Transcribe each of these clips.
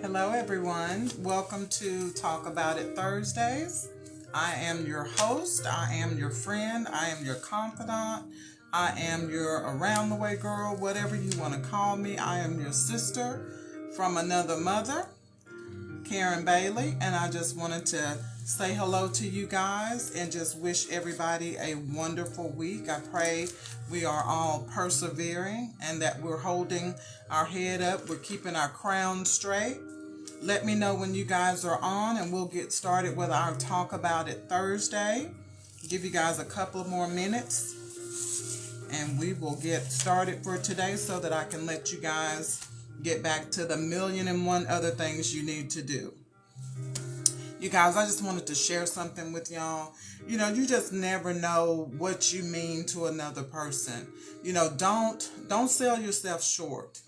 Hello, everyone. Welcome to Talk About It Thursdays. I am your host. I am your friend. I am your confidant. I am your around the way girl, whatever you want to call me. I am your sister from another mother, Karen Bailey, and I just wanted to say hello to you guys and just wish everybody a wonderful week. I pray we are all persevering and that we're holding our head up. We're keeping our crown straight. Let me know when you guys are on and we'll get started with our Talk About It Thursday. Give you guys a couple of more minutes and we will get started for today so that I can let you guys get back to the million and one other things you need to do. You guys, I just wanted to share something with y'all. You just never know what you mean to another person. Don't sell yourself short.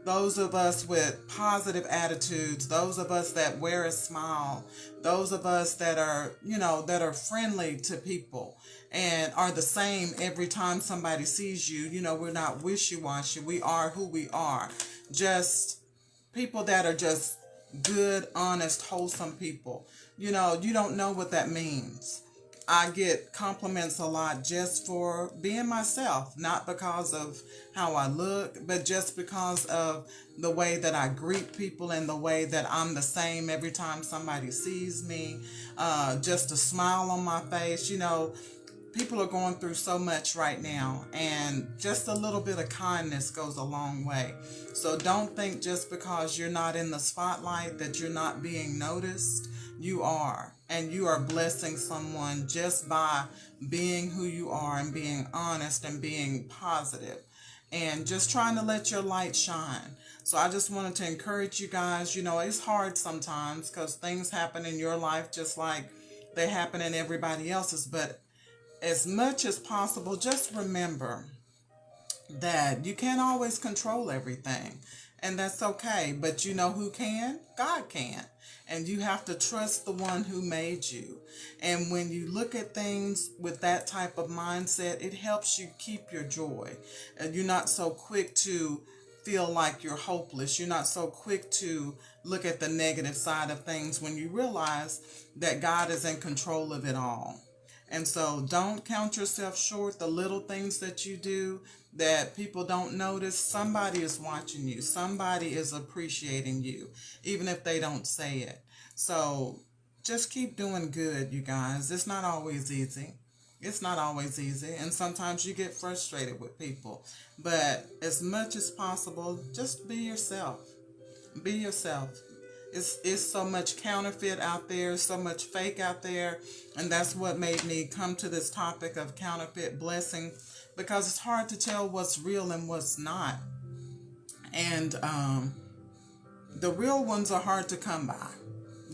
Those of us with positive attitudes, those of us that wear a smile, those of us that are friendly to people and are the same every time somebody sees you. We're not wishy-washy. We are who we are. Just people that are just good, honest, wholesome people. You don't know what that means. I get compliments a lot just for being myself, not because of how I look, but just because of the way that I greet people and the way that I'm the same every time somebody sees me. Just a smile on my face. People are going through so much right now, and just a little bit of kindness goes a long way. So don't think just because you're not in the spotlight that you're not being noticed. You are, and you are blessing someone just by being who you are and being honest and being positive and just trying to let your light shine. So I just wanted to encourage you guys. It's hard sometimes because things happen in your life just like they happen in everybody else's, but as much as possible, just remember that you can't always control everything, and that's okay. But you know who can? God can. And you have to trust the one who made you. And when you look at things with that type of mindset, it helps you keep your joy. And you're not so quick to feel like you're hopeless. You're not so quick to look at the negative side of things when you realize that God is in control of it all. And so don't count yourself short. The little things that you do that people don't notice, somebody is watching you. Somebody is appreciating you, even if they don't say it. So just keep doing good, you guys. It's not always easy. It's not always easy. And sometimes you get frustrated with people. But as much as possible, just be yourself. Be yourself. It's so much counterfeit out there, so much fake out there, and that's what made me come to this topic of counterfeit blessing, because it's hard to tell what's real and what's not. And the real ones are hard to come by.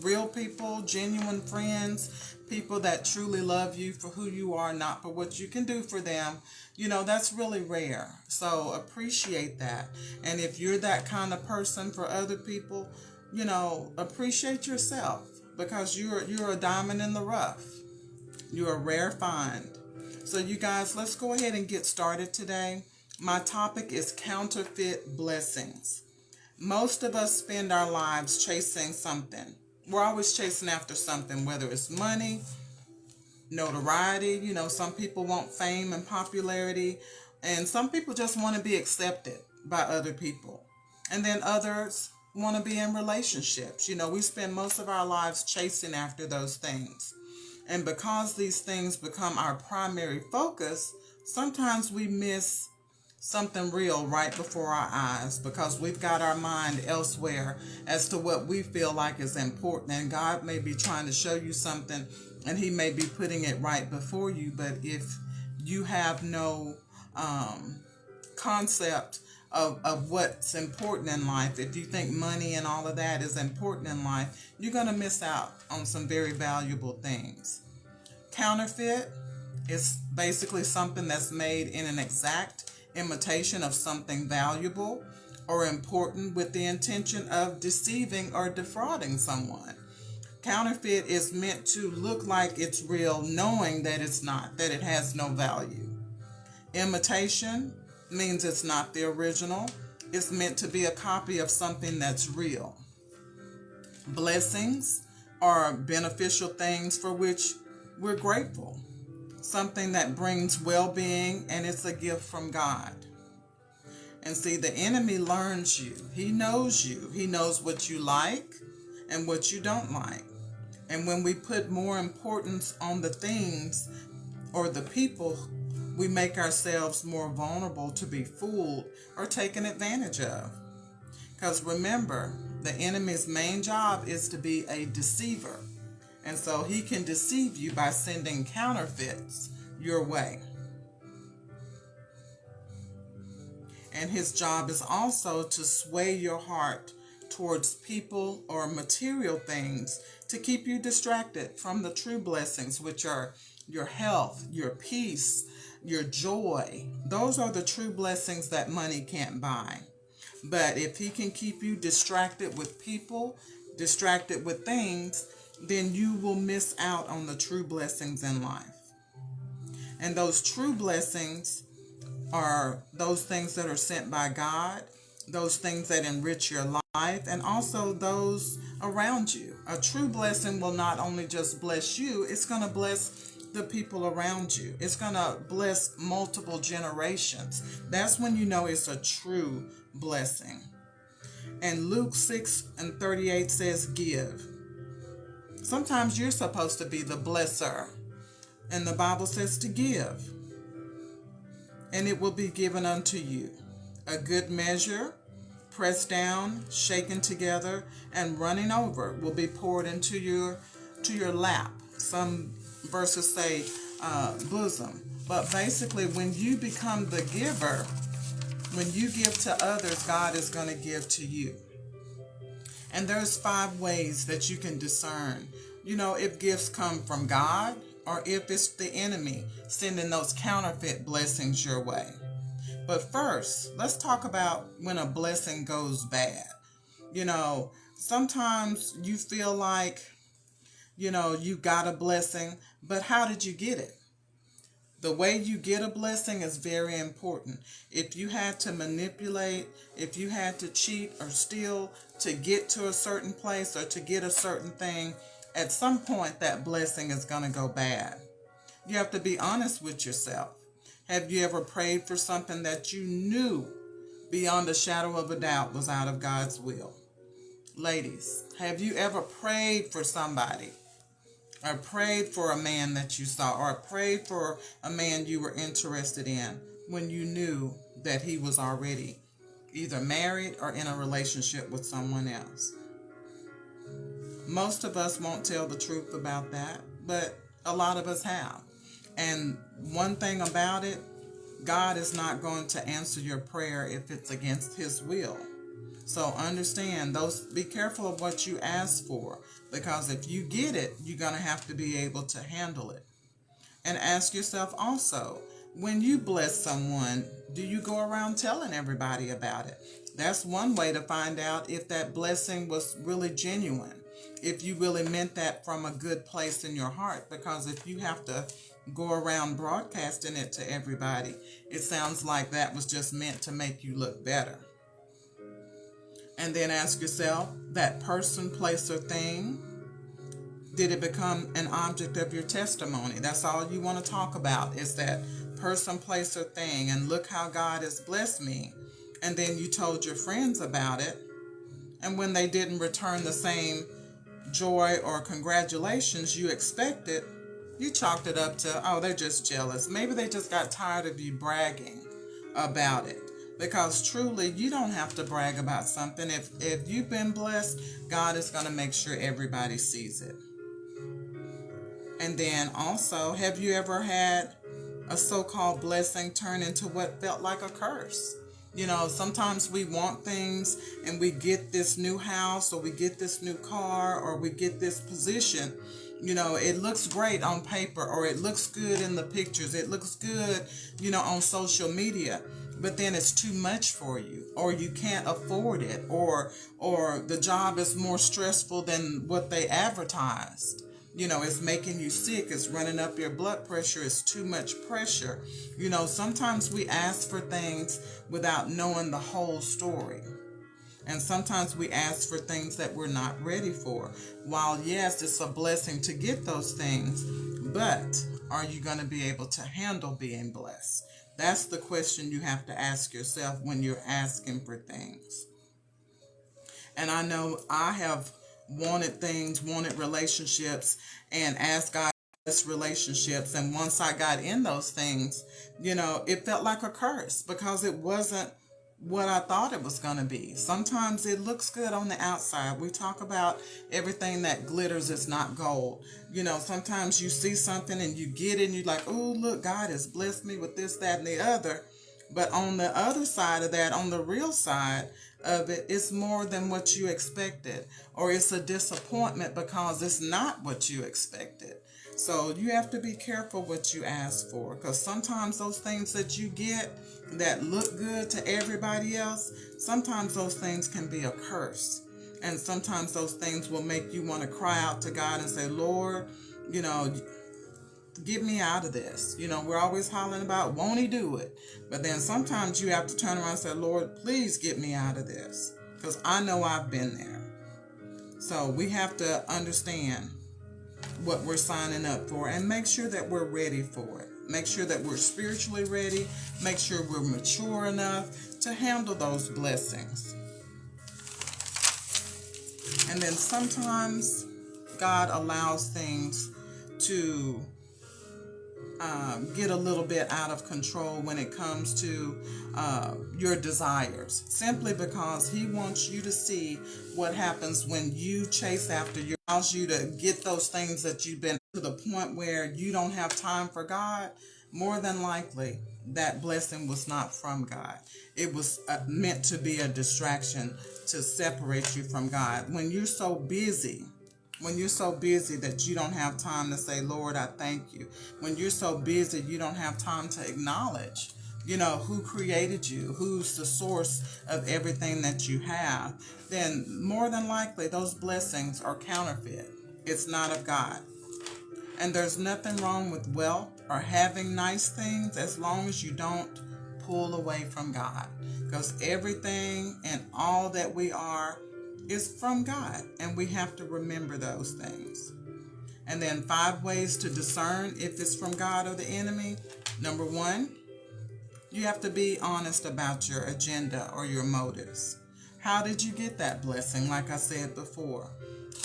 Real people, genuine friends, people that truly love you for who you are, not for what you can do for them. That's really rare. So appreciate that. And if you're that kind of person for other people, appreciate yourself, because you're a diamond in the rough. You're a rare find. So you guys, let's go ahead and get started today. My topic is counterfeit blessings. Most of us spend our lives chasing something. We're always chasing after something, whether it's money, notoriety. Some people want fame and popularity, and some people just want to be accepted by other people. And then others want to be in relationships. We spend most of our lives chasing after those things. And because these things become our primary focus, sometimes we miss something real right before our eyes because we've got our mind elsewhere as to what we feel like is important. And God may be trying to show you something and he may be putting it right before you. But if you have no concept of what's important in life, if you think money and all of that is important in life, you're going to miss out on some very valuable things. Counterfeit is basically something that's made in an exact imitation of something valuable or important with the intention of deceiving or defrauding someone. Counterfeit is meant to look like it's real, knowing that it's not, that it has no value. Imitation means it's not the original. It's meant to be a copy of something that's real. Blessings are beneficial things for which we're grateful. Something that brings well-being, and it's a gift from God. And see, the enemy learns you. He knows you. He knows what you like and what you don't like. And when we put more importance on the things or the people, we make ourselves more vulnerable to be fooled or taken advantage of. Because remember, the enemy's main job is to be a deceiver. And so he can deceive you by sending counterfeits your way. And his job is also to sway your heart towards people or material things to keep you distracted from the true blessings, which are your health, your peace, your joy. Those are the true blessings that money can't buy. But if he can keep you distracted with people, distracted with things, then you will miss out on the true blessings in life. And those true blessings are those things that are sent by God, those things that enrich your life, and also those around you. A true blessing will not only just bless you, it's going to bless the people around you. It's going to bless multiple generations. That's when you know it's a true blessing. And Luke 6:38 says, give. Sometimes you're supposed to be the blesser. And the Bible says to give. And it will be given unto you. A good measure, pressed down, shaken together, and running over will be poured into your lap. Some verses say bosom. But basically, when you become the giver, when you give to others, God is going to give to you. And there's 5 ways that you can discern, if gifts come from God or if it's the enemy sending those counterfeit blessings your way. But first, let's talk about when a blessing goes bad. Sometimes you feel like, you got a blessing, but how did you get it? The way you get a blessing is very important. If you had to manipulate, if you had to cheat or steal to get to a certain place or to get a certain thing, at some point that blessing is going to go bad. You have to be honest with yourself. Have you ever prayed for something that you knew beyond a shadow of a doubt was out of God's will? Ladies, have you ever prayed for somebody? Or prayed for a man that you saw, or prayed for a man you were interested in when you knew that he was already either married or in a relationship with someone else? Most of us won't tell the truth about that, but a lot of us have. And one thing about it, God is not going to answer your prayer if it's against his will. So understand, be careful of what you ask for, because if you get it, you're going to have to be able to handle it. And ask yourself also, when you bless someone, do you go around telling everybody about it? That's one way to find out if that blessing was really genuine, if you really meant that from a good place in your heart, because if you have to go around broadcasting it to everybody, it sounds like that was just meant to make you look better. And then ask yourself, that person, place, or thing, did it become an object of your testimony? That's all you want to talk about, is that person, place, or thing. And look how God has blessed me. And then you told your friends about it. And when they didn't return the same joy or congratulations you expected, you chalked it up to, oh, they're just jealous. Maybe they just got tired of you bragging about it. Because truly, you don't have to brag about something. If you've been blessed, God is going to make sure everybody sees it. And then also, have you ever had a so-called blessing turn into what felt like a curse? Sometimes we want things and we get this new house, or we get this new car, or we get this position. It looks great on paper, or it looks good in the pictures. It looks good, on social media. But then it's too much for you, or you can't afford it, or the job is more stressful than what they advertised. It's making you sick. It's running up your blood pressure. It's too much pressure. Sometimes we ask for things without knowing the whole story. And sometimes we ask for things that we're not ready for. While, yes, it's a blessing to get those things, but are you going to be able to handle being blessed? That's the question you have to ask yourself when you're asking for things. And I know I have wanted things, wanted relationships, and asked God relationships. And once I got in those things, it felt like a curse because it wasn't what I thought it was going to be. Sometimes it looks good on the outside. We talk about everything that glitters is not gold. Sometimes you see something and you get it and you're like, oh, look, God has blessed me with this, that, and the other. But on the other side of that, on the real side of it, it's more than what you expected. Or it's a disappointment because it's not what you expected. So you have to be careful what you ask for, because sometimes those things that you get that look good to everybody else, sometimes those things can be a curse. And sometimes those things will make you want to cry out to God and say, Lord, get me out of this. We're always hollering about, won't he do it? But then sometimes you have to turn around and say, Lord, please get me out of this, because I know I've been there. So we have to understand what we're signing up for and make sure that we're ready for it. Make sure that we're spiritually ready. Make sure we're mature enough to handle those blessings. And then sometimes God allows things to get a little bit out of control when it comes to your desires, simply because he wants you to see what happens when you chase after your, allows you to get those things that you've been to the point where you don't have time for God. More than likely that blessing was not from God. It was meant to be a distraction to separate you from God. When you're so busy that you don't have time to say, Lord, I thank you. When you're so busy, you don't have time to acknowledge, who created you, who's the source of everything that you have, then more than likely those blessings are counterfeit. It's not of God. And there's nothing wrong with wealth or having nice things as long as you don't pull away from God. Because everything and all that we are is from God, and we have to remember those things. And then 5 ways to discern if it's from God or the enemy. Number 1, you have to be honest about your agenda or your motives. How did you get that blessing, like I said before?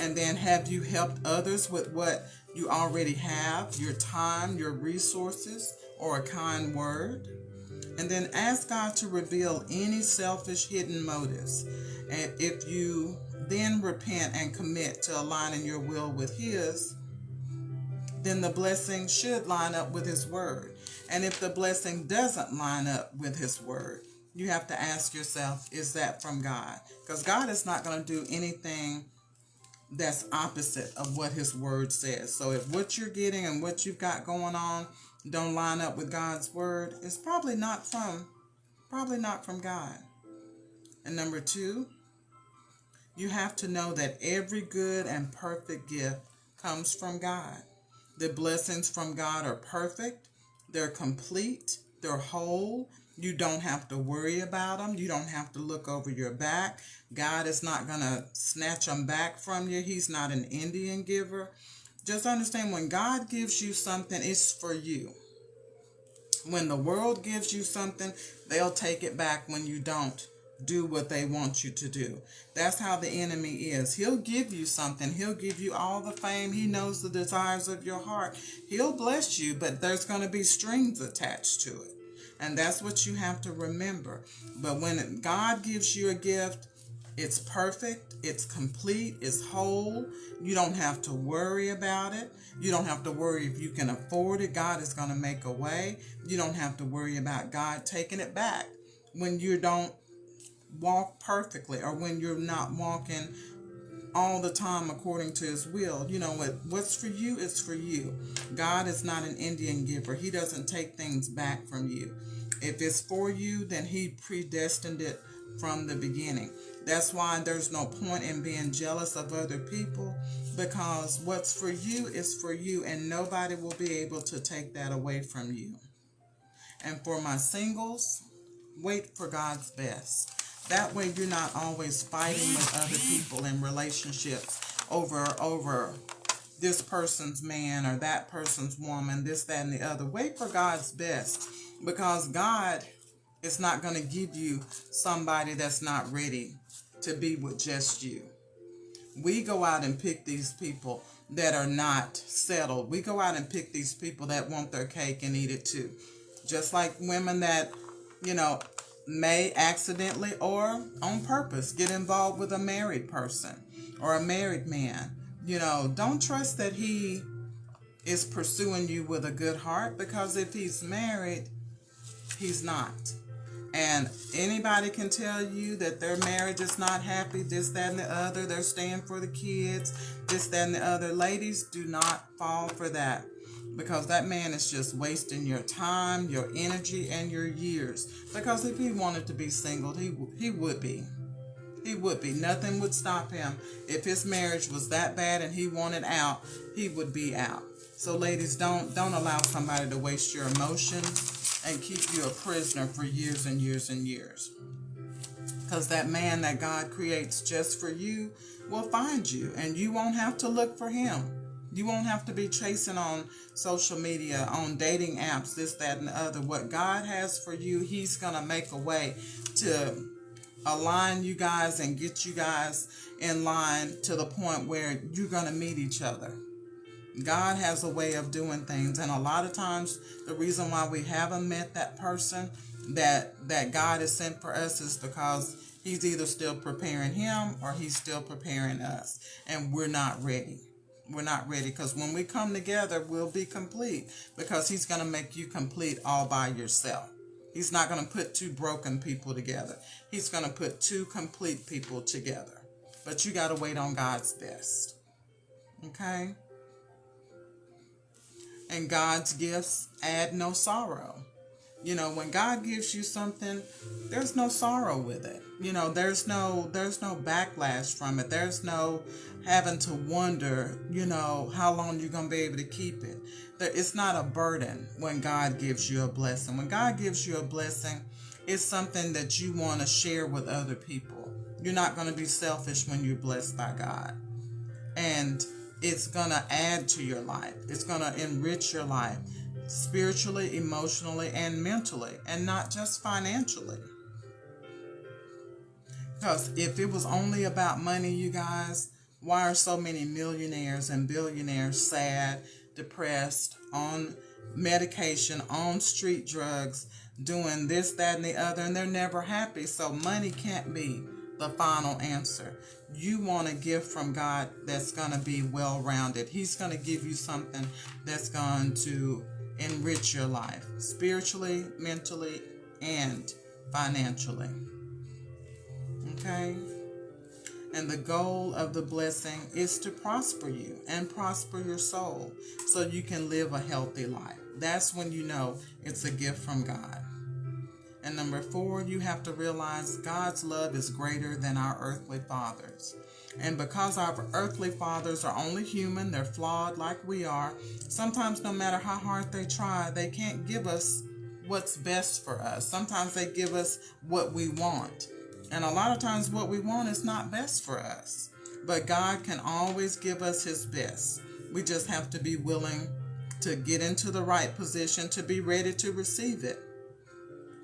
And then, have you helped others with what you already have, your time, your resources, or a kind word? And then ask God to reveal any selfish hidden motives. And if you then repent and commit to aligning your will with his, then the blessing should line up with his word. And if the blessing doesn't line up with his word, you have to ask yourself, is that from God? Because God is not going to do anything that's opposite of what his word says. So if what you're getting and what you've got going on don't line up with God's word, it's probably not from God. And number 2, you have to know that every good and perfect gift comes from God. The blessings from God are perfect, they're complete, they're whole. You don't have to worry about them. You don't have to look over your back. God is not going to snatch them back from you. He's not an Indian giver. Just understand, when God gives you something, it's for you. When the world gives you something, they'll take it back when you don't do what they want you to do. That's how the enemy is. He'll give you something. He'll give you all the fame. He knows the desires of your heart. He'll bless you, but there's going to be strings attached to it. And that's what you have to remember. But when God gives you a gift, it's perfect, it's complete, it's whole. You don't have to worry about it. You don't have to worry if you can afford it. God is going to make a way. You don't have to worry about God taking it back when you don't walk perfectly, or when you're not walking all the time according to his will. What's for you is for you. God is not an Indian giver. He doesn't take things back from you. If it's for you, then he predestined it from the beginning. That's why there's no point in being jealous of other people, because what's for you is for you, and nobody will be able to take that away from you. And for my singles, wait for God's best. That way you're not always fighting with other people in relationships over this person's man or that person's woman, this, that, and the other. Wait for God's best, because God is not going to give you somebody that's not ready to be with just you. We go out and pick these people that are not settled. We go out and pick these people that want their cake and eat it too. Just like women that, may accidentally or on purpose get involved with a married person or a married man. Don't trust that he is pursuing you with a good heart, because if he's married, he's not. And anybody can tell you that their marriage is not happy, this, that, and the other. They're staying for the kids, this, that, and the other. Ladies, do not fall for that, because that man is just wasting your time, your energy, and your years. Because if he wanted to be single, he would be. He would be. Nothing would stop him. If his marriage was that bad and he wanted out, he would be out. So ladies, don't allow somebody to waste your emotions and keep you a prisoner for years and years and years. Because that man that God creates just for you will find you, and you won't have to look for him. You won't have to be chasing on social media, on dating apps, this, that, and the other. What God has for you, he's going to make a way to align you guys and get you guys in line to the point where you're going to meet each other. God has a way of doing things, and a lot of times the reason why we haven't met that person that God has sent for us is because he's either still preparing him or he's still preparing us, and we're not ready. We're not ready, because when we come together, we'll be complete, because he's going to make you complete all by yourself. He's not going to put two broken people together. He's going to put two complete people together. But you got to wait on God's best. Okay? And God's gifts add no sorrow. When God gives you something, there's no sorrow with it. There's no backlash from it. There's no having to wonder, how long you're going to be able to keep it. It's not a burden when God gives you a blessing. When God gives you a blessing, it's something that you want to share with other people. You're not going to be selfish when you're blessed by God. And it's going to add to your life. It's going to enrich your life spiritually, emotionally, and mentally, and not just financially. Because if it was only about money, you guys, why are so many millionaires and billionaires sad, depressed, on medication, on street drugs, doing this, that, and the other, and they're never happy? So money can't be the final answer. You want a gift from God that's going to be well-rounded. He's going to give you something that's going to enrich your life spiritually, mentally, and financially. Okay? And the goal of the blessing is to prosper you and prosper your soul so you can live a healthy life. That's when you know it's a gift from God. And number 4, you have to realize God's love is greater than our earthly fathers. And because our earthly fathers are only human, they're flawed like we are, sometimes no matter how hard they try, they can't give us what's best for us. Sometimes they give us what we want. And a lot of times what we want is not best for us. But God can always give us his best. We just have to be willing to get into the right position to be ready to receive it.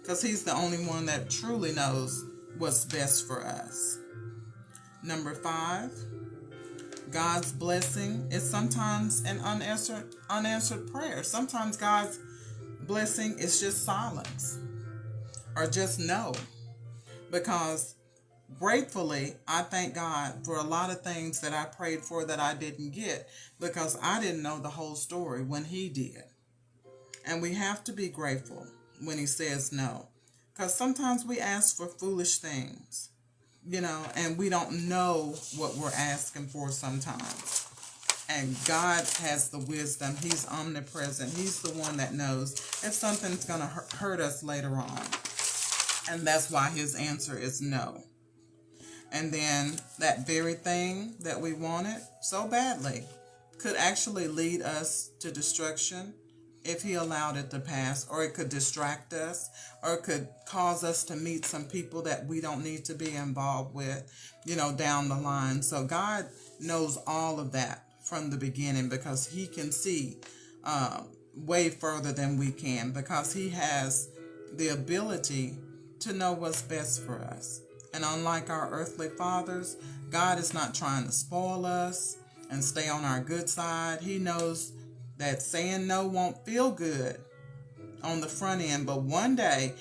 Because he's the only one that truly knows what's best for us. Number 5, God's blessing is sometimes an unanswered prayer. Sometimes God's blessing is just silence or just no. Because gratefully, I thank God for a lot of things that I prayed for that I didn't get, because I didn't know the whole story when he did. And we have to be grateful when he says no. Because sometimes we ask for foolish things, and we don't know what we're asking for sometimes. And God has the wisdom. He's omnipresent. He's the one that knows if something's going to hurt us later on. And that's why his answer is no. And then that very thing that we wanted so badly could actually lead us to destruction if he allowed it to pass, or it could distract us, or it could cause us to meet some people that we don't need to be involved with, down the line. So God knows all of that from the beginning, because he can see way further than we can, because he has the ability to know what's best for us. And unlike our earthly fathers, God is not trying to spoil us and stay on our good side. He knows that saying no won't feel good on the front end, but one day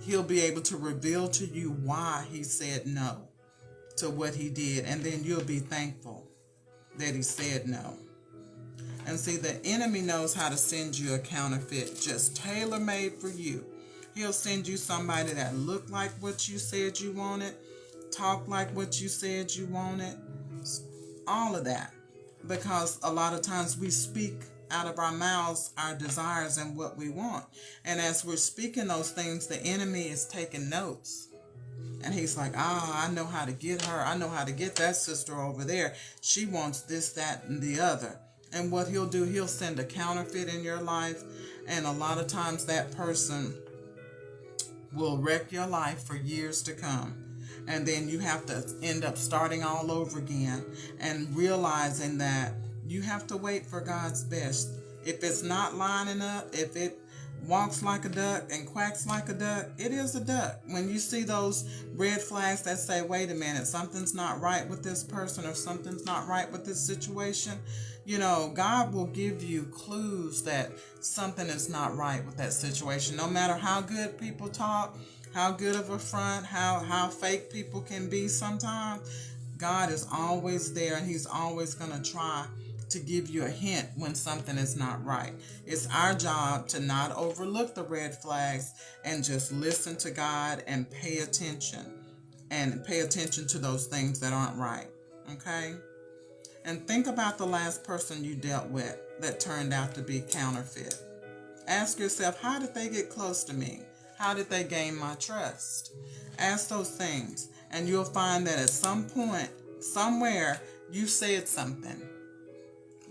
he'll be able to reveal to you why he said no to what he did, and then you'll be thankful that he said no. And see, the enemy knows how to send you a counterfeit just tailor-made for you. He'll send you somebody that looked like what you said you wanted, talk like what you said you wanted, all of that. Because a lot of times we speak out of our mouths our desires and what we want. And as we're speaking those things, the enemy is taking notes. And he's like, I know how to get her. I know how to get that sister over there. She wants this, that, and the other. And what he'll do, he'll send a counterfeit in your life. And a lot of times that person will wreck your life for years to come. And then you have to end up starting all over again and realizing that you have to wait for God's best. If it's not lining up, if it walks like a duck and quacks like a duck, it is a duck. When you see those red flags that say, wait a minute, something's not right with this person, or something's not right with this situation, God will give you clues that something is not right with that situation. No matter how good people talk, how good of a front, how fake people can be sometimes, God is always there, and he's always going to try to give you a hint when something is not right. It's our job to not overlook the red flags and just listen to God and pay attention to those things that aren't right. Okay? And think about the last person you dealt with that turned out to be counterfeit. Ask yourself, how did they get close to me? How did they gain my trust? Ask those things, and you'll find that at some point, somewhere, you said something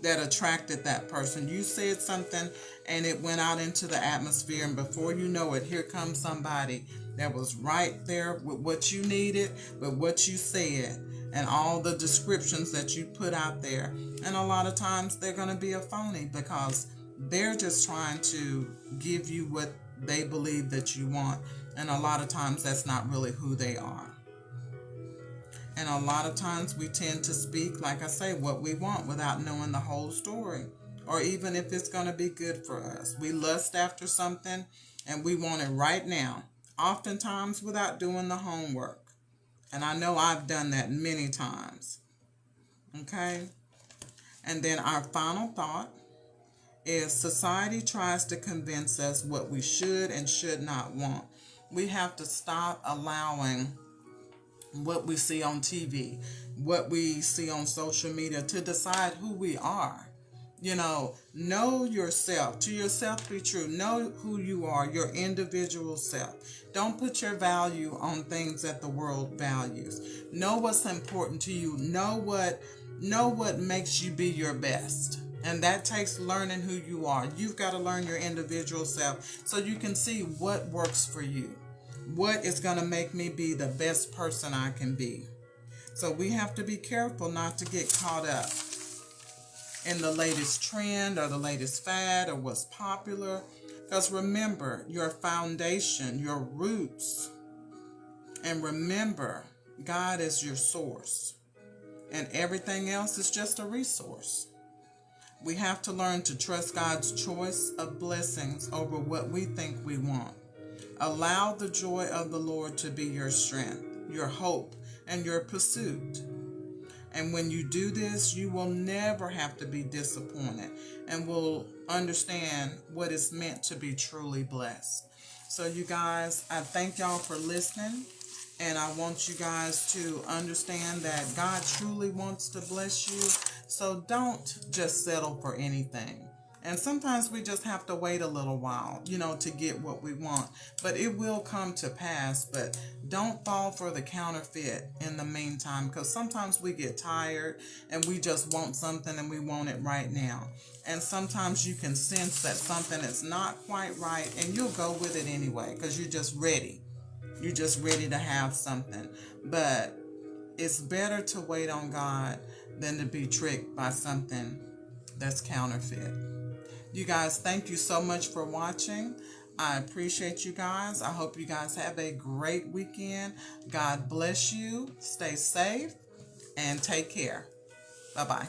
that attracted that person. You said something and it went out into the atmosphere, and before you know it, here comes somebody that was right there with what you needed, with what you said, and all the descriptions that you put out there. And a lot of times they're going to be a phony, because they're just trying to give you what they believe that you want, and a lot of times that's not really who they are. And a lot of times we tend to speak, like I say, what we want without knowing the whole story, or even if it's going to be good for us. We lust after something and we want it right now, oftentimes without doing the homework. And I know I've done that many times. Okay? And then our final thought is, society tries to convince us what we should and should not want. We have to stop allowing what we see on TV, what we see on social media, to decide who we are. Know yourself. To yourself be true. Know who you are, your individual self. Don't put your value on things that the world values. Know what's important to you. Know what makes you be your best. And that takes learning who you are. You've got to learn your individual self so you can see what works for you. What is going to make me be the best person I can be? So we have to be careful not to get caught up in the latest trend or the latest fad or what's popular. Because remember your foundation, your roots. And remember, God is your source. And everything else is just a resource. We have to learn to trust God's choice of blessings over what we think we want. Allow the joy of the Lord to be your strength, your hope, and your pursuit. And when you do this, you will never have to be disappointed and will understand what it's meant to be truly blessed. So you guys, I thank y'all for listening. And I want you guys to understand that God truly wants to bless you. So don't just settle for anything. And sometimes we just have to wait a little while, to get what we want. But it will come to pass. But don't fall for the counterfeit in the meantime, because sometimes we get tired and we just want something and we want it right now. And sometimes you can sense that something is not quite right and you'll go with it anyway because you're just ready. You're just ready to have something. But it's better to wait on God than to be tricked by something that's counterfeit. You guys, thank you so much for watching. I appreciate you guys. I hope you guys have a great weekend. God bless you. Stay safe and take care. Bye-bye.